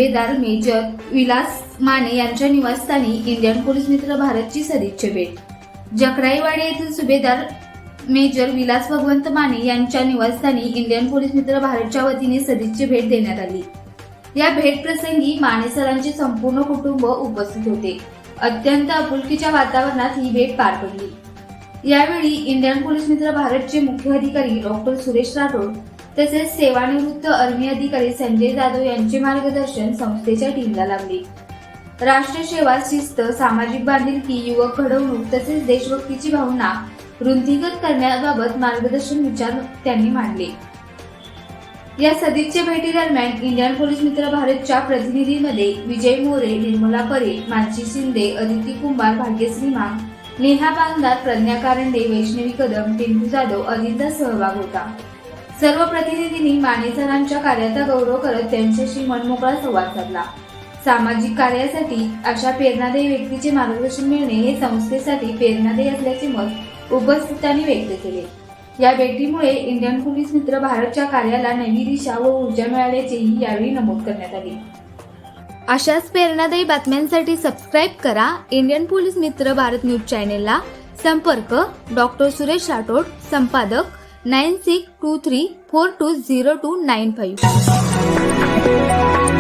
सुभेदार मेजर विलास माने यांच्या निवासस्थानी इंडियन पोलीस मित्र भारतची सदिच्छा भेट। जकराईवाडी येथील सुभेदार मेजर विलास भगवंत माने यांच्या निवासस्थानी इंडियन पोलीस मित्र भारतच्या वतीने सदिच्छा भेट देण्यात आली। या भेट प्रसंगी माने सरांचे संपूर्ण कुटुंब उपस्थित होते। अत्यंत आपुलकीच्या वातावरणात ही भेट पार पडली। यावेळी इंडियन पोलीस मित्र भारतचे मुख्य अधिकारी डॉक्टर सुरेश राठोड तसेच सेवानिवृत्त आर्मी अधिकारी संजय जाधव यांचे मार्गदर्शन संस्थेच्या टीमला लाभले। राष्ट्र सेवा, शिस्त, सामाजिक बांधिलकी, युवक घडवणूक तसेच देशभक्तीची भावना वृद्धिंगत करण्याबाबत मार्गदर्शन विचार त्यांनी मांडले। या सदिच्छा भेटी दरम्यान इंडियन पोलीस मित्र भारतच्या प्रतिनिधींमध्ये विजय मोरे, निर्मला परेल, मानसी शिंदे, अदिती कुंभार, भाग्यश्री मांग, नेहा बांगदार, प्रज्ञा कारंडे, वैष्णवी कदम, टिंकू जाधव आदींचा सहभाग होता। सर्व प्रतिनिधींनी माने सरांच्या कार्याचा गौरव करत त्यांच्याशी मनमोकळा संवाद साधला। सामाजिक कार्यासाठी अशा प्रेरणादायी व्यक्तीचे मार्गदर्शन मिळणे हे संस्थेसाठी प्रेरणादायी असल्याचे मत उपस्थितांनी व्यक्त केले। या भेटीमुळे इंडियन पोलीस मित्र भारतच्या कार्याला नवी दिशा व ऊर्जा मिळाल्याचेही यावेळी नमूद करण्यात आले। अशाच प्रेरणादायी बातम्यांसाठी सबस्क्राईब करा इंडियन पोलीस मित्र भारत न्यूज चॅनेलला। संपर्क डॉक्टर सुरेश राठोड, संपादक 9623420295।